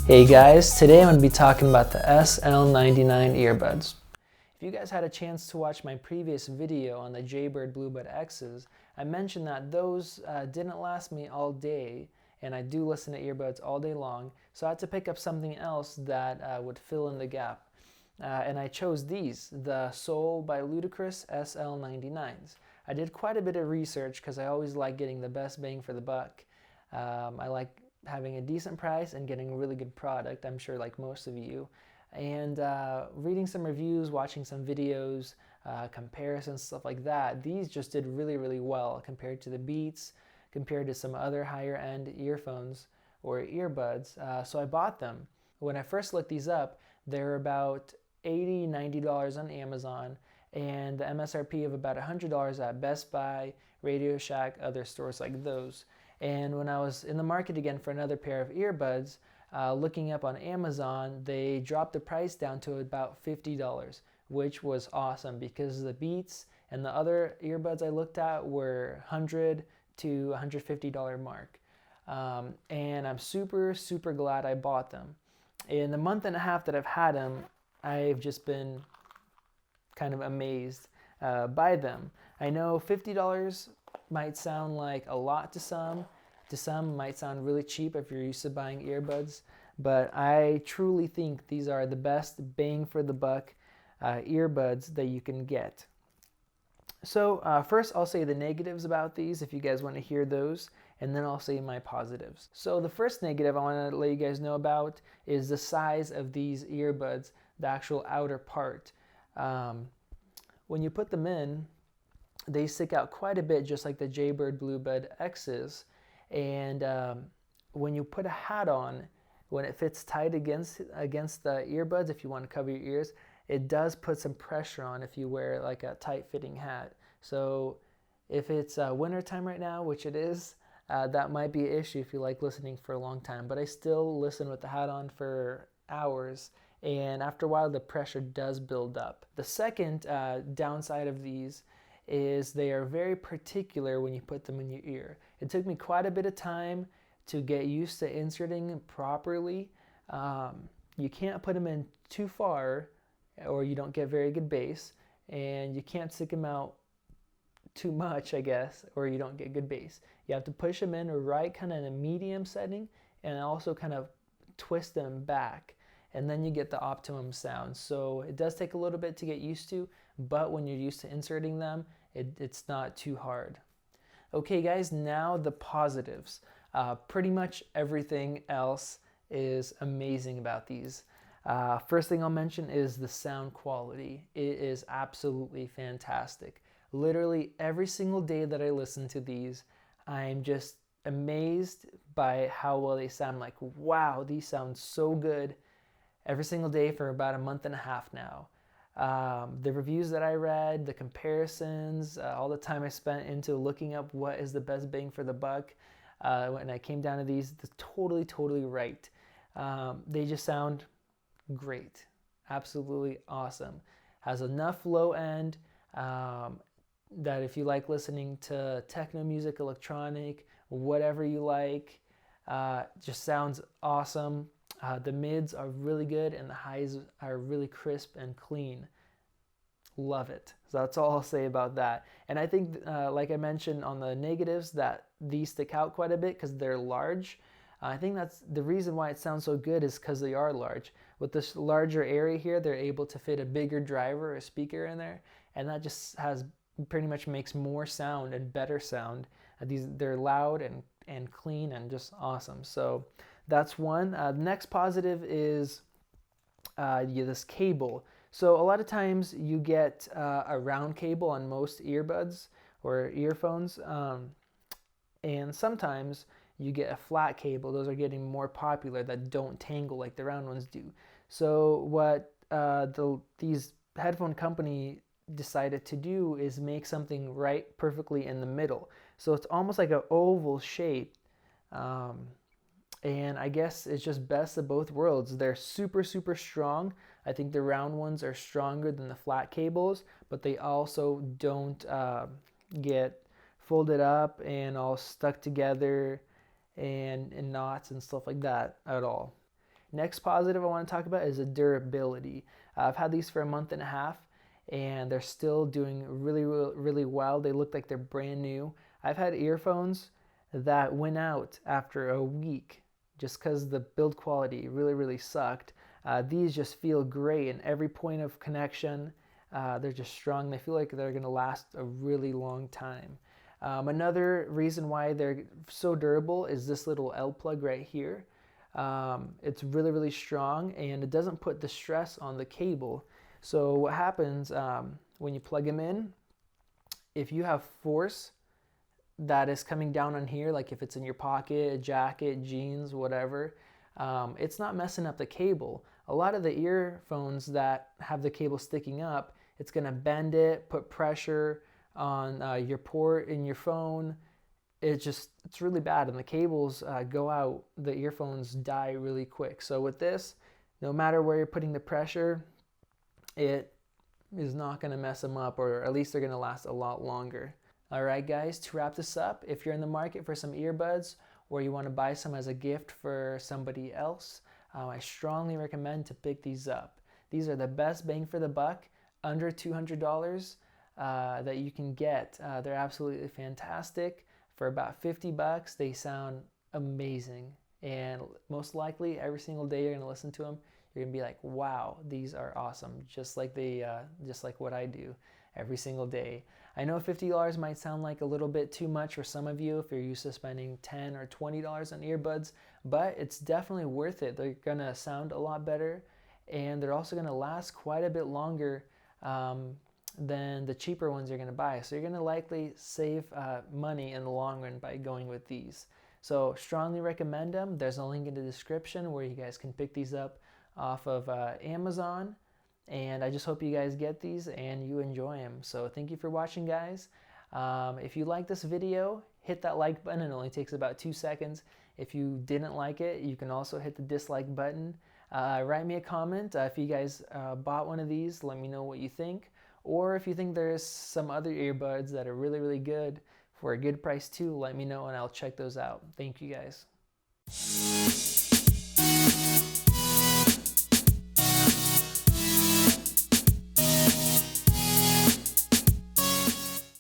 Hey guys, today I'm going to be talking about the SL99 earbuds. If you guys had a chance to watch my previous video on the Jaybird Bluebud X's, I mentioned that those didn't last me all day, and I do listen to earbuds all day long, so I had to pick up something else that would fill in the gap. And I chose these, the Soul by Ludacris SL99s. I did quite a bit of research because I always like getting the best bang for the buck. I like having a decent price and getting a really good product, I'm sure like most of you. And reading some reviews, watching some videos, comparisons, stuff like that, these just did really, really well compared to the Beats, compared to some other higher end earphones or earbuds. So I bought them. When I first looked these up, they were about $80, $90 on Amazon, and the MSRP of about $100 at Best Buy, Radio Shack, other stores like those. And when I was in the market again for another pair of earbuds, looking up on Amazon, they dropped the price down to about $50, which was awesome because the Beats and the other earbuds I looked at were $100 to $150 mark. And I'm super, super glad I bought them. In the month and a half that I've had them, I've just been kind of amazed by them. I know $50 might sound like a lot to some. To some, might sound really cheap if you're used to buying earbuds, but I truly think these are the best bang for the buck earbuds that you can get. So first I'll say the negatives about these if you guys want to hear those, and then I'll say my positives. So the first negative I want to let you guys know about is the size of these earbuds, the actual outer part. When you put them in, they stick out quite a bit, just like the Jaybird Bluebud X's. And when you put a hat on, when it fits tight against the earbuds, if you want to cover your ears, it does put some pressure on if you wear like a tight-fitting hat. So if it's winter time right now, which it is, that might be an issue if you like listening for a long time. But I still listen with the hat on for hours, and after a while the pressure does build up. The second downside of these is they are very particular when you put them in your ear. It took me quite a bit of time to get used to inserting properly. You can't put them in too far or you don't get very good bass, and you can't stick them out too much, I guess, or you don't get good bass. You have to push them in right kind of in a medium setting and also kind of twist them back, and then you get the optimum sound. So it does take a little bit to get used to, but when you're used to inserting them, it's not too hard. Okay guys, now the positives. Pretty much everything else is amazing about these. First thing I'll mention is the sound quality. It is absolutely fantastic. Literally every single day that I listen to these, I'm just amazed by how well they sound. Like, wow, these sound so good. Every single day for about a month and a half now. The reviews that I read, the comparisons, all the time I spent into looking up what is the best bang for the buck, when I came down to these, totally right. They just sound great, absolutely awesome. Has enough low end that if you like listening to techno music, electronic, whatever you like, just sounds awesome. The mids are really good and the highs are really crisp and clean. Love it. So that's all I'll say about that. And I think, like I mentioned on the negatives, that these stick out quite a bit because they're large. I think that's the reason why it sounds so good, is because they are large. With this larger area here, they're able to fit a bigger driver or speaker in there, and that just pretty much makes more sound and better sound. They're loud and clean and just awesome. So that's one. The next positive is this cable. So a lot of times you get a round cable on most earbuds or earphones, and sometimes you get a flat cable. Those are getting more popular, that don't tangle like the round ones do. So what these headphone company decided to do is make something right perfectly in the middle. So it's almost like an oval shape. And I guess it's just best of both worlds. They're super, super strong. I think the round ones are stronger than the flat cables, but they also don't get folded up and all stuck together and in knots and stuff like that at all. Next positive I want to talk about is the durability. I've had these for a month and a half, and they're still doing really well. They look like they're brand new. I've had earphones that went out after a week just because the build quality really sucked. These just feel great in every point of connection. They're just strong. They feel like they're going to last a really long time. Another reason why they're so durable is this little L plug right here. It's really strong, and it doesn't put the stress on the cable. So what happens when you plug them in, if you have force that is coming down on here, like if it's in your pocket, a jacket, jeans, whatever, it's not messing up the cable. A lot of the earphones that have the cable sticking up, it's going to bend it, put pressure on your port in your phone. It's really bad, and the cables go out, the earphones die really quick. So with this, no matter where you're putting the pressure, it is not going to mess them up, or at least they're going to last a lot longer. Alright guys, to wrap this up, if you're in the market for some earbuds, or you want to buy some as a gift for somebody else, I strongly recommend to pick these up. These are the best bang for the buck, under $200 that you can get. They're absolutely fantastic. For about 50 bucks, they sound amazing. And most likely, every single day you're going to listen to them, you're going to be like, wow, these are awesome. Just like what I do every single day. I know $50 might sound like a little bit too much for some of you if you're used to spending $10 or $20 on earbuds, but it's definitely worth it. They're going to sound a lot better, and they're also going to last quite a bit longer than the cheaper ones you're going to buy. So you're going to likely save money in the long run by going with these. So strongly recommend them. There's a link in the description where you guys can pick these up off of Amazon. And I just hope you guys get these and you enjoy them. So thank you for watching, guys. If you like this video, hit that like button. It only takes about 2 seconds. If you didn't like it, you can also hit the dislike button. Write me a comment. If you guys bought one of these, let me know what you think. Or if you think there's some other earbuds that are really good for a good price too, let me know and I'll check those out. Thank you guys.